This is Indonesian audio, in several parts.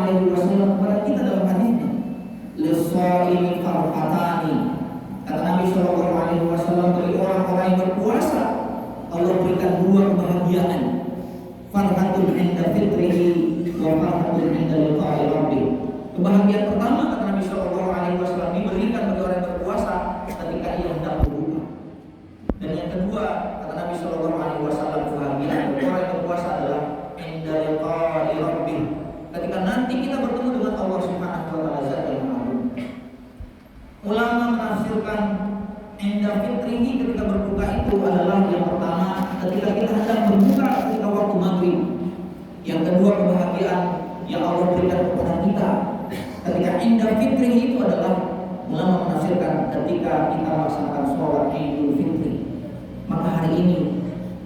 alaihi wasallam kepada kita dalam hadisnya, "Lis-shaimi farhatani." Kata Nabi sallallahu alaihi wasallam, bagi orang-orang yang berpuasa Allah berikan dua kebahagiaan. Farhatun 'inda fitrihi wa farhatun 'inda liqa'i rabbih. Kebahagiaan pertama kata Nabi sallallahu alaihi wasallam diberikan bagi orang yang berpuasa ketika ia hendak berbuka. Dan yang kedua kata Nabi sallallahu alaihi wasallam kebahagiaan bagi orang yang berpuasa adalah 'inda liqa'i rabbih. Ketika nanti kita bertemu dengan Allah Subhanahu wa taala Zat yang Maha Agung. Ulama menafsirkan inda fitrihi ketika berbuka itu adalah yang pertama ketika kita hendak berbuka ketika waktu maghrib. Yang kedua kebahagiaan yang Allah berikan kepada kita ketika inda fitrihi itu adalah ulama menafsirkan ketika kita melaksanakan sholat Idul Fitri. Maka hari ini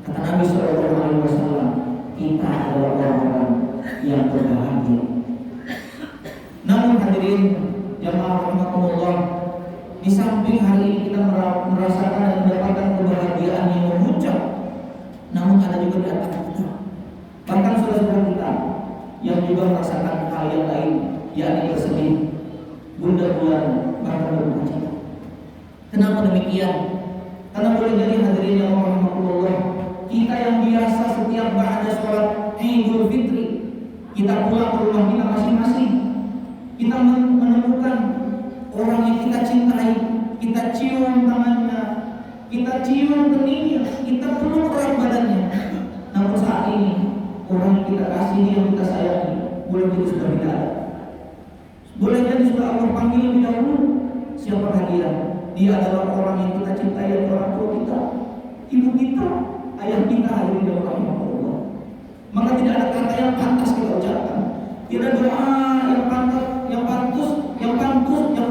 kata Nabi sallallahu alaihi wasallam kita adalah orang-orang yang berbahagia. Namun hadirin jamaah rahimakumullah, di samping hari ini kita merasakan dan mendapatkan kebahagiaan yang memuncak, namun ada juga di antara kita, bahkan saudara-saudara kita yang juga merasakan hal yang lain, yakni bersedih, gundah gulana, bahkan berduka cita. Kenapa demikian? Karena boleh jadi hadirin yang rahimakumullah, kita yang biasa setiap ba'da sholat Idul Fitri kita pulang ke rumah kita masing-masing, kita menemukan orang yang kita cintai, kita cium tangannya, kita cium keningnya, kita peluk erat badannya. Namun saat ini orang yang kita kasihi, yang kita sayangi, boleh jadi sudah tidak ada. Boleh jadi sudah Allah panggil lebih dahulu. Siapakah dia? Dia adalah orang yang kita cintai, orang tua kita, ibu kita, ayah kita, hadirin yang rahimahullah. Maka tidak ada kata yang pantas kita ucapkan, tidak doa yang pantas, yang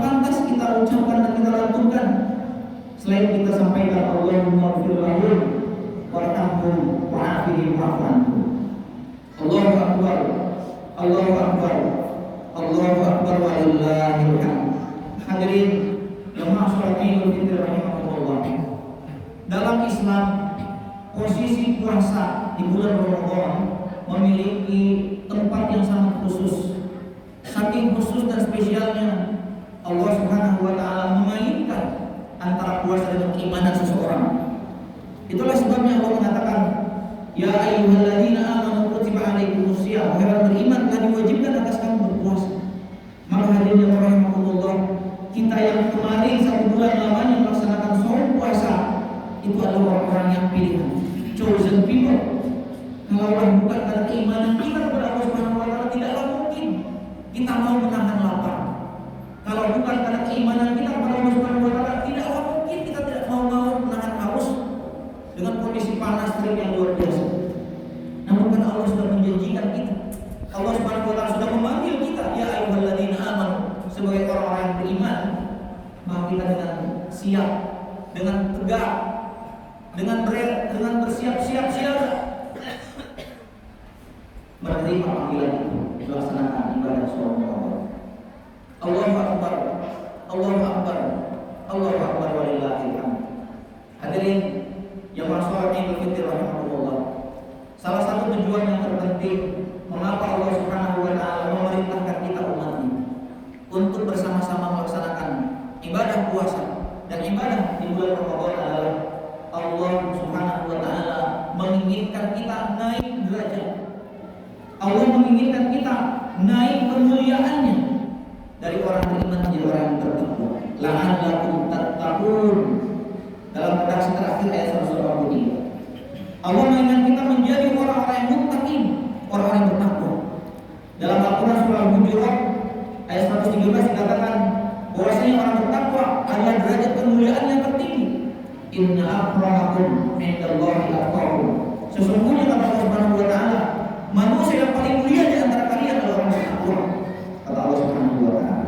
pantas kita ucapkan dan kita lantunkan selain kita sampaikan Allahumma ighfir lahum warhamhum wa'afihim wa'fu anhum. Allahu akbar, Allahu akbar, Allahu akbar walillahil hamd. Hadirin jemaah salat Idul Fitri rahimakumullah. Dalam Islam posisi puasa di bulan Ramadan memiliki tempat yang sangat khusus. Saking khusus dan spesialnya Allah Subhanahu wa taala mengaitkan antara puasa dengan keimanan seseorang. Itulah sebabnya Allah mengatakan, "Ya ayyuhalladzina amanu kutiba alaikumus shiyam." Wahai orang beriman, telah diwajibkan atas kamu berpuasa. Maka hadirin yang rahimakumullah, kita yang kemarin 1 bulan lamanya melaksanakan saum puasa itu adalah orang-orang yang pilihan, chosen people. Kalau bukan karena keimanan kita kepada Allah Subhanahu wa taala, tidaklah mungkin kita mau menahan lapar. Kalau bukan karena keimanan kita kepada Allah Subhanahu wa taala, tidaklah mungkin kita tidak mau menahan haus dengan kondisi panas terik yang luar biasa. Namun karena Allah sudah menjanjikan kita, Allah Subhanahu wa taala sudah memanggil kita, ya ayyuhalladzina amanu, sebagai orang-orang yang beriman, maka kita dengan siap, dengan tegak, dengan bersiap-siap siaga menerima panggilan itu, melaksanakan ibadah saum Ramadan. Allahu akbar, Allahu akbar, Allahu akbar walillahil hamd. Hadirin yang sholat Idul Fitri rahimahullah, salah satu tujuan yang terpenting mengapa Allah Subhanahu wa taala memerintahkan kita umatnya untuk bersama-sama melaksanakan ibadah puasa dan ibadah di bulan Ramadan adalah Allah Subhanahu wa taala menginginkan kita naik derajat. Allah menginginkan kita naik kemuliaannya dari orang beriman menjadi orang yang bertakwa. La'allakum tattaqun. Dalam redaksi terakhir ayat 183. Allah menginginkan kita menjadi orang-orang yang muttaqin, orang-orang yang bertakwa. Dalam Al-Qur'an surah Al-Hujurat ayat 113 dikatakan bahwasanya orang bertakwa adalah derajat kemuliaan yang tertinggi. Inna akramakum 'indallahi atqakum. Sesungguhnya kata Allah Subhanahu wa taala, manusia yang paling mulia di antara kalian adalah orang bertakwa. Kata Allah Subhanahu wa taala.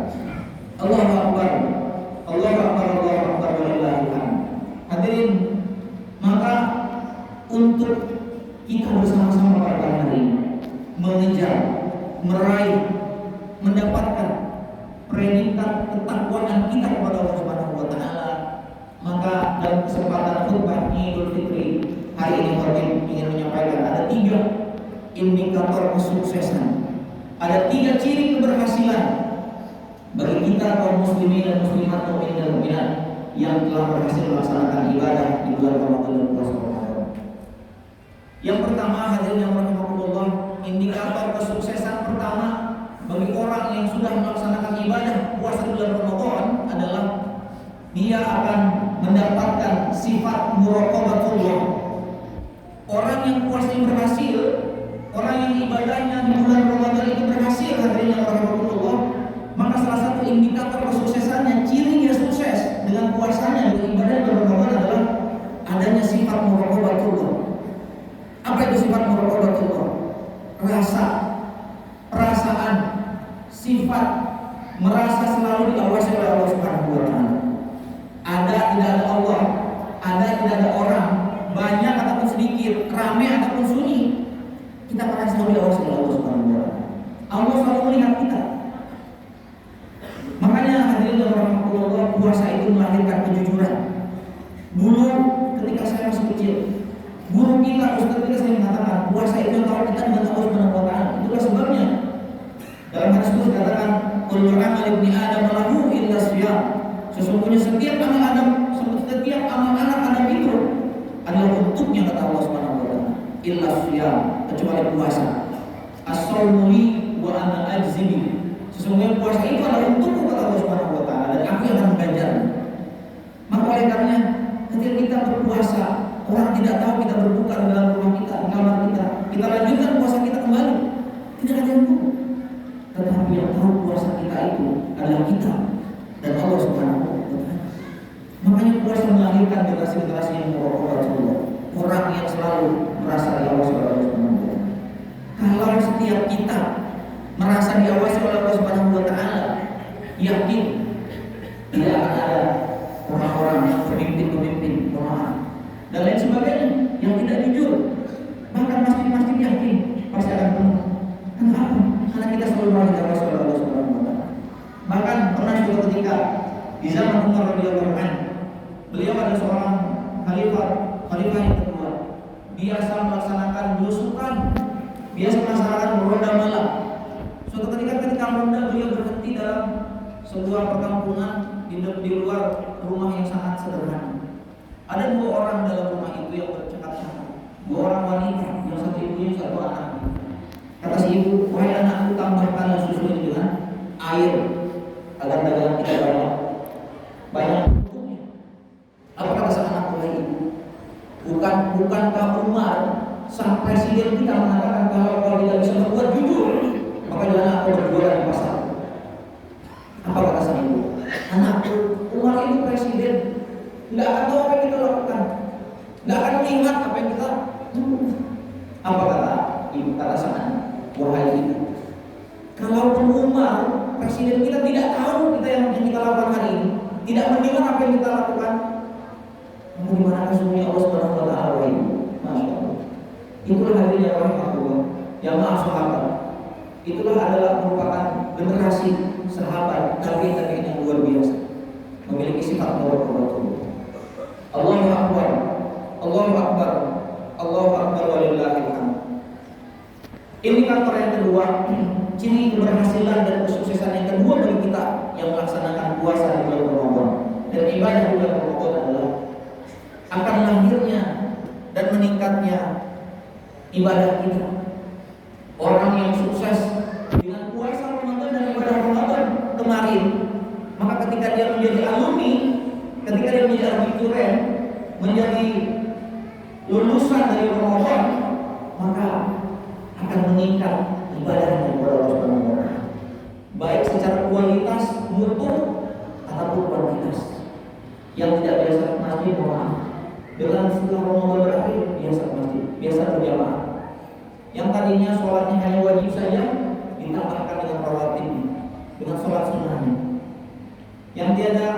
Allahu akbar, Allahu akbar, Allahu akbar walillahil hamd. Hadirin, maka untuk kita bersama-sama pada hari ini mengejar, meraih, mendapatkan predikat ketakwaan kita kepada Allah Subhanahu wa taala, maka dalam kesempatan khutbah Idul Fitri hari ini kami ingin menyampaikan ada 3 indikator kesuksesan Ada 3 ciri keberhasilan bagi kita kaum muslimin dan muslimat, mukminin dan mukminat yang telah berhasil melaksanakan ibadah di bulan Ramadan dan puasa Ramadan. Yang pertama, hadirin yang rahimakumullah, indikator kesuksesan pertama bagi orang yang sudah melaksanakan ibadah puasa di bulan Ramadan adalah dia akan mendapatkan sifat muraqabatullah. Orang yang puasanya berhasil, orang yang ibadahnya di bulan Ramadan itu berhasil, hadirin yang rahimakumullah, maka salah satu indikator kesuksesannya, ciri dia sukses dengan puasanya dan ibadah di bulan Ramadan adalah adanya sifat muraqabatullah. Apa itu sifat muraqabatullah? Rasa, perasaan, sifat merasa selalu diawasi oleh Allah Subhanahu wa taala. Ada tidak ada Allah, ada tidak ada orang, banyak ataupun sedikit, ramai ataupun sunyi, kita merasa selalu diawasi oleh Allah Subhanahu wa taala. Allah selalu melihat kita. Makanya hadirin yang rahimakumullah, puasa itu melahirkan kejujuran. Dulu ketika saya masih kecil, guru kita, ustaz kita saya mengatakan puasa itu tahu kita dengan Allah Subhanahu wa taala. Itulah sebabnya dalam hadis itu dikatakan kullu amal ibni adam lahu illa shiyam. Sesungguhnya setiap amal anak Adam itu adalah untuknya, kata Allah Subhanahu wa taala, illa shiyam, kecuali puasa. As-shaumu li wa ana ajzi. Sesungguhnya puasa itu adalah untukku, kata Allah Subhanahu wa taala, dan aku yang akan mengajarnya. Maka oleh karena ketika kita berpuasa, orang tidak tahu kita berbuka di dalam rumah kita, di kamar kita lanjutkan puasa kita kembali, tidak ada yang tahu. Tetapi yang tahu puasa kita itu adalah kita dan Allah Subhanahu wa taala. Makanya puasa melahirkan generasi-generasi yang muraqabatullah, orang yang selalu merasa diawasi oleh Allah Subhanahu wa taala. Kalau setiap kita merasa diawasi oleh Allah Subhanahu wa taala, yakin tidak akan ada orang-orang pemimpin-pemimpin dan lain sebagainya yang tidak jujur. Bahkan masjid-masjid yakin pasti akan penuh. Kenapa? Karena kita selalu merasa diawasi oleh Allah Subhanahu wa taala. Bahkan pernah suatu ketika di zaman Umar radhiyallahu anhu, beliau adalah seorang khalifah yang kedua, biasa melaksanakan belusukan, biasa melaksanakan ronda malam. Suatu ketika ronda, beliau berhenti dalam sebuah perkampungan di luar rumah yang sangat sederhana. Ada 2 orang dalam rumah itu yang bercakap-cakap, 2 orang wanita, yang satu ibunya, satu anaknya. Kata si ibu, wahai anakku, tambahkanlah susu ini dengan air agar dagangan kita banyak untuknya. Apa kata sang anak, wahai ibu, bukankah Umar sang presiden kita mengatakan kalau kau tidak bisa berbuat jujur, maka jangan aku berjualan di pasar. Apa kata sang ibu? Anakku, Umar itu presiden, nggak akan tahu apa yang kita lakukan, nggak akan melihat apa yang kita lakukan. Apa kata ibu? Kata sang anak, wahai ibu, kalaupun Umar presiden kita tidak tahu kita yang kita lakukan hari ini, tidak mendengar apa yang kita lakukan, bagaimana sesungguhnya Allah Subhanahu wa taala, wahai ibu. Masya Allah. Itulah hadirin yang rahimahullah, jamaah sahabat. Itulah adalah merupakan generasi sahabat tabi'in yang luar biasa, memiliki sifat muraqabatullah. Allahu akbar, Allahu akbar, Allahu akbar walillahil hamd. Indikator yang kedua, ciri keberhasilan dan kesuksesan yang kedua bagi kita yang melaksanakan puasa di bulan Ramadan dan ibadah di bulan Ramadan adalah akan lahirnya dan meningkatnya ibadah kita. Orang yang sukses dengan puasa Ramadan dan ibadah Ramadan kemarin, maka ketika dia menjadi alumni, ketika dia menjadi abiturian, menjadi lulusan dari Ramadan, maka akan meningkat ibadahnya kepada Allah Subhanahu wa taala, baik secara kualitas mutu ataupun kuantitas. Yang tidak biasa ke masjid, mohon dengan setelah Ramadan berakhir biasa ke masjid, biasa berjamaah. Yang tadinya sholatnya hanya wajib saja, ditambahkan dengan rawatib, dengan sholat sunnahnya. Yang tiada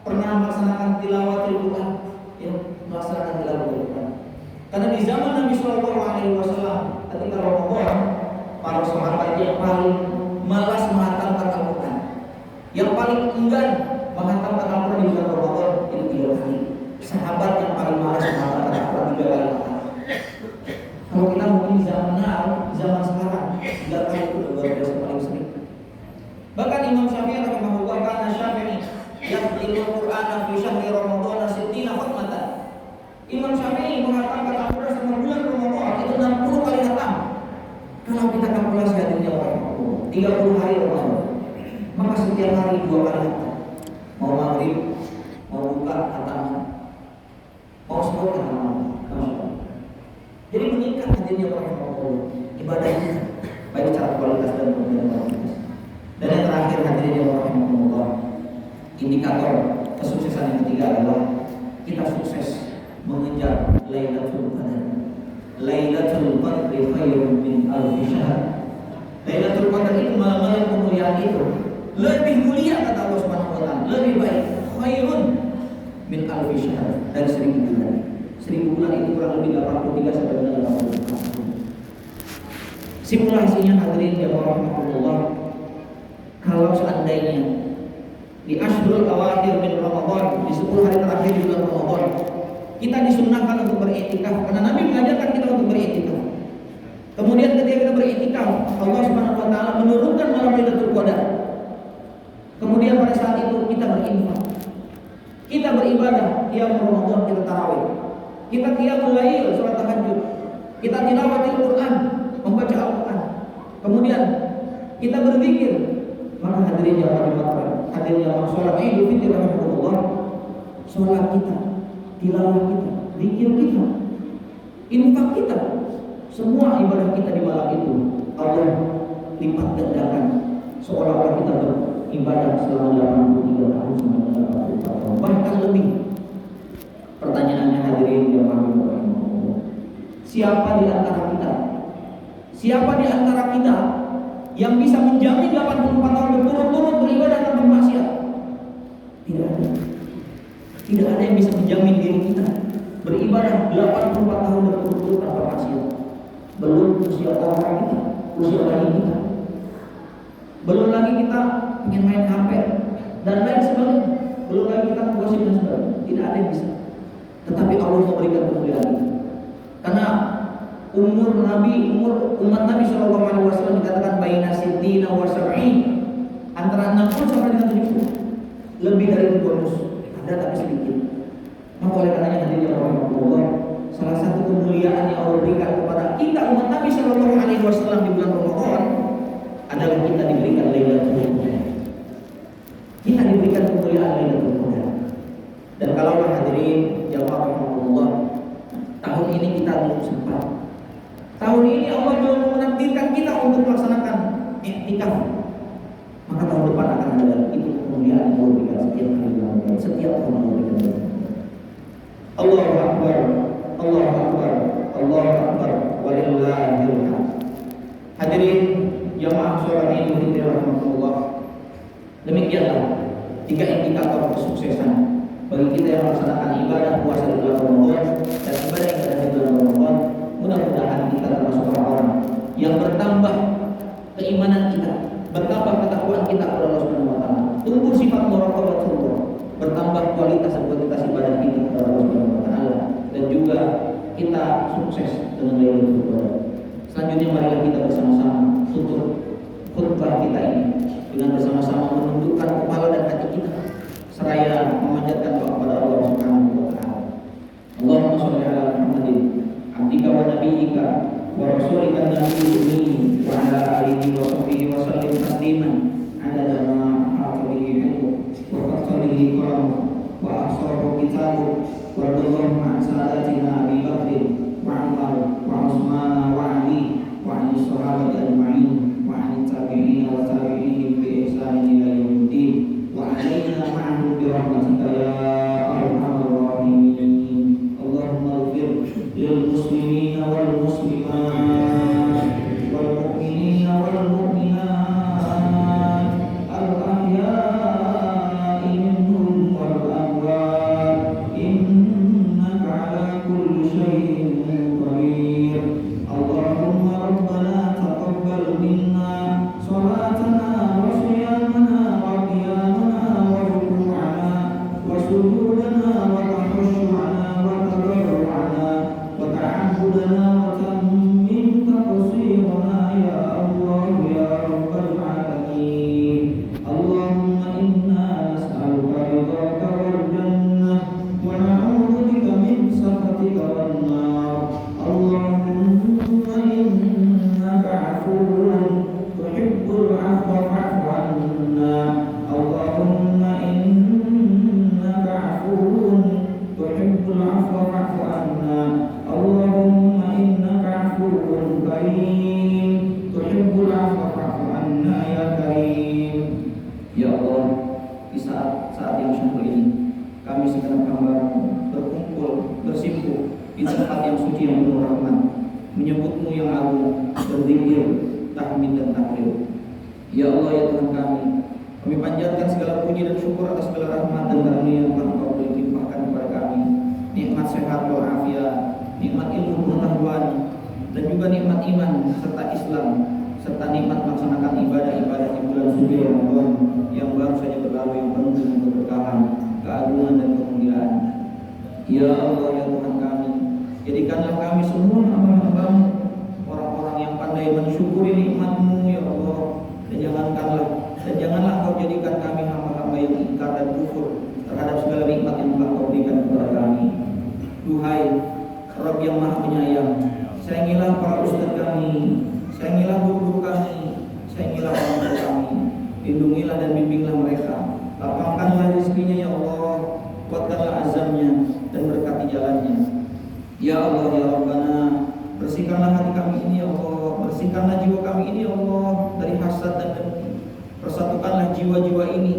pernah melaksanakan tilawatul Quran, yang melaksanakan tilawatul Quran. Karena di zaman Nabi Shallallahu Alaihi Wasallam ketika Ramadan, para sahabat yang paling malas menghatamkan Al-Quran, yang paling enggan menghatamkan Al-Quran di bulan Ramadan itu 3 kali. Sahabat yang paling malas menghatamkan Al-Quran 3 kali. Kalau kita mungkin di zaman now, zaman sekarang, 3 kali itu luar biasa. fi syahri Ramadan sittina khatmatan. Imam Syafi'i mengatakan Al-Quran sama bulan Ramadan itu 60 kali khatam. Kalau kita kalkulasi hadirnya orang 30 hari Ramadan, maka setiap hari 2 kali khatam. Mau maghrib, mau buka khatam, mau sahur khatam. Jadi meningkat hadirnya orang ibadahnya baik secara kualitas dan kuantitas. Dan yang terakhir hadirnya rahimahullah, indikator kesuksesan yang ketiga adalah kita sukses mengejar Lailatul Qadar. Lailatul Qadri khairun min alfi syahr. Lailatul Qadar itu malam yang kemuliaan itu lebih mulia kata Allah Subhanahu wa taala, lebih baik khairun min alfi syahr, dari 1000 bulan. 1000 bulan itu kurang lebih 83 sampai dengan 80 tahun. Simulasinya hadirin ya rahimahullah, kalau seandainya di Ashrul Awakhir min Ramadan, di 10 hari terakhir di bulan Ramadan, kita disunnahkan untuk beriktikaf karena Nabi mengajarkan kita untuk beriktikaf. Kemudian ketika kita beriktikaf, Allah Subhanahu wa taala menurunkan malam Lailatul Qadar. Kemudian pada saat itu kita berinfak. Kita beribadah, qiyamul Ramadan, kita tarawih. Kita qiyamul lail, salat tahajud. Kita tilawatil Quran, membaca Al-Quran. Kemudian kita berzikir. Maka hadirin yang bermanfaat, hadirin yang sholat Idul Fitri rahimahullah, sholat kita, tilawah kita, zikir kita, infak kita, semua ibadah kita di malam itu Allah lipat gandakan seolah-olah kita beribadah selama 83 tahun sampai 84 tahun, bahkan lebih. Pertanyaannya hadirin yang rahimahullah, siapa di antara kita? Siapa di antara kita yang bisa menjamin 84 tahun berturut-turut beribadah tanpa maksiat? Tidak ada. Tidak ada yang bisa menjamin diri kita beribadah 84 tahun berturut-turut tanpa maksiat. Belum usia orang kita, usia bayi kita. Belum lagi kita ingin main HP dan lain sebagainya. Belum lagi kita gosip dan sebagainya. Tidak ada yang bisa. Tetapi Allah memberikan kemuliaan. Karena umur umat Nabi Shallallahu Alaihi Wasallam dikatakan baina sittina wa sab'in, antara 60 sampai dengan 70. Lebih dari itu bonus ada tapi sedikit. Maka oleh karenanya hadirin rahimahullah, salah satu kemuliaan yang Allah berikan kepada kita umat Nabi Shallallahu Alaihi Wasallam di bulan Ramadan adalah kita diberikan Lailatul Qadar. Kita diberikan kemuliaan Lailatul Qadar. Dan kalau hadirin yang rahimahullah, tahun ini kita belum sempat. Tahun ini Allah belum menakdirkan kita untuk melaksanakan iktikaf. Maka tahun depan akan ada itu kemuliaan yang Allah berikan setiap hari, setiap tahun Allah berikan. Allahu Akbar, Allahu Akbar, Allahu Akbar, walillahil hamd. Hadirin jamaah sholat Idul Fitri rahimahullah, demikianlah 3 indikator kesuksesan bagi kita yang melaksanakan ibadah puasa di bulan Ramadan dan ibadah yang ada di bulan Ramadan. Mudah-mudahan kita termasuk orang-orang yang bertambah keimanan kita, bertambah ketakwaan kita kepada Allah Subhanahu wa taala, tumbuh sifat muraqabatullah, bertambah kualitas dan kuantitas ibadah kita kepada Allah Subhanahu wa taala, dan juga kita sukses dengan Lailatul Qadar. Selanjutnya marilah kita bersama-sama tutup khutbah kita ini dengan bersama-sama menundukkan kepala dan hati kita seraya memanjatkan doa kepada Allah Subhanahu wa taala. Allahumma shalli ala Muhammadin abdika wa nabiyyika wa rasulika nabiyyi wa ala alihi wa sahbihi wa sallim tasliman adada ma ahatabihi ilmu wa qasalihi qalamu wa ahsahu kitabu wa radallahu an sadatina Abi Bakr wa Umar wa Utsman wa Ali wa an sahabati ajma'in wa an tabi'in wa tabi'ihim bi ihsan ila yaumiddin wa alaina ma'ahum bi rahmatika ya arhamar rahimin. Allahumma ighfir lil muslimina wal muslimat wal mu'minina wal mu'minat al ahya'i minhum wal amwat innaka ala kulli syai'in qadir. Allahumma rabbana taqabbal minna Allah ya Tuhan kami panjatkan segala puji dan syukur atas segala rahmat dan karunia yang telah Engkau beri limpahkan kepada kami. Nikmat sehat walafiat, nikmat ilmu pengetahuan, dan juga nikmat iman serta Islam, serta nikmat melaksanakan ibadah-ibadah di bulan suci Ramadan yang baru saja berlalu, yang penuh dengan keberkahan, keagungan dan kemuliaan. Ya Allah ya Tuhan kami, jadikanlah kami semua hamba-hamba-Mu orang-orang yang pandai mensyukuri nikmat-Mu ya Allah, dan janganlah Engkau jadikan kami hamba-hamba yang ingkar dan kufur terhadap segala nikmat yang telah Kau berikan kepada kami. Duhai Rabb yang Maha Penyayang, sayangilah para ustaz kami, sayangilah guru-guru kami, sayangilah orang tua kami, lindungilah dan bimbinglah mereka, lapangkanlah rezekinya ya Allah, kuatkanlah azamnya dan berkati jalannya. Ya Allah ya Rabbana, bersihkanlah hati kami ini ya Allah, bersihkanlah jiwa kami ini ya Allah dari hasad dan dengki. Persatukanlah jiwa-jiwa ini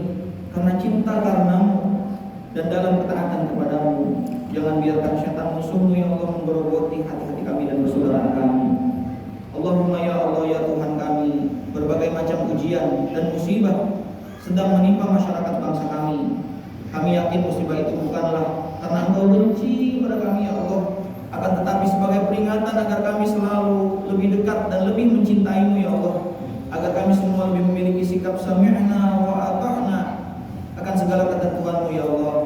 karena cinta karenamu dan dalam ketaatan kepadamu. Jangan biarkan syaitan musuhmu ya Allah menggerogoti hati-hati kami dan persaudaraan kami. Allahumma ya Allah ya Tuhan kami, berbagai macam ujian dan musibah sedang menimpa masyarakat bangsa kami. Kami yakin musibah itu bukanlah karena Engkau benci pada kami ya Allah, akan tetapi sebagai peringatan agar kami selalu lebih dekat dan lebih mencintai-Mu ya Allah, agar kami semua lebih memiliki sikap sami'na wa ata'na akan segala ketentuan-Mu ya Allah,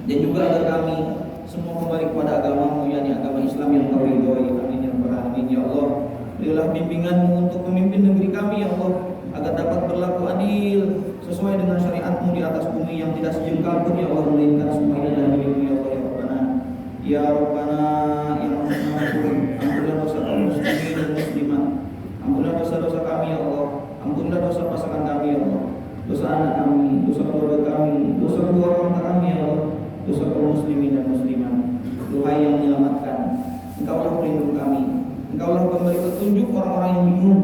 dan juga agar kami semua kembali kepada agama-Mu, yakni agama Islam yang Kau ridhoi. Amin ya rabbal alamin ya Allah. Berilah bimbingan-Mu untuk memimpin negeri kami ya Allah, agar dapat berlaku adil sesuai dengan syariat-Mu di atas bumi yang tidak sejengkal pun ya Allah, melainkan semua ini adalah milik-Mu ya Allah ya Rabbana. Ya Rabbana ya Rahman, ampunilah dosa kaum muslimin dan muslimat, ampunilah dosa-dosa kami ya Allah, ampunilah dosa pasangan kami ya Allah, dosa anak kami, dosa keluarga kami, dosa kedua orang tua kami ya Allah, dosa kaum muslimin dan muslimat. Duhai yang menyelamatkan, Engkaulah pelindung kami, Engkaulah pemberi petunjuk orang-orang yang bingung,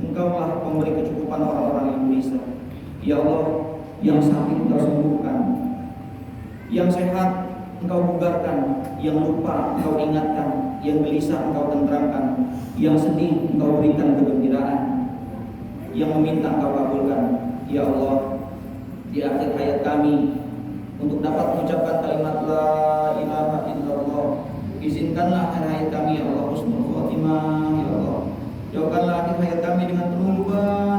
Engkaulah pemberi kecukupan orang-orang yang gelisah. Ya Allah, yang sakit Engkau sembuhkan, yang sehat Engkau bugarkan, yang lupa Engkau ingatkan, yang gelisah Engkau tenteramkan, yang sedih Engkau berikan kegembiraan, yang meminta Engkau kabulkan. Ya Allah, di akhir hayat kami untuk dapat mengucapkan kalimat la ilaha illallah, izinkanlah akhir hayat kami ya Allah husnul khotimah ya Allah. Jauhkanlah akhir hayat kami dengan penuh lubang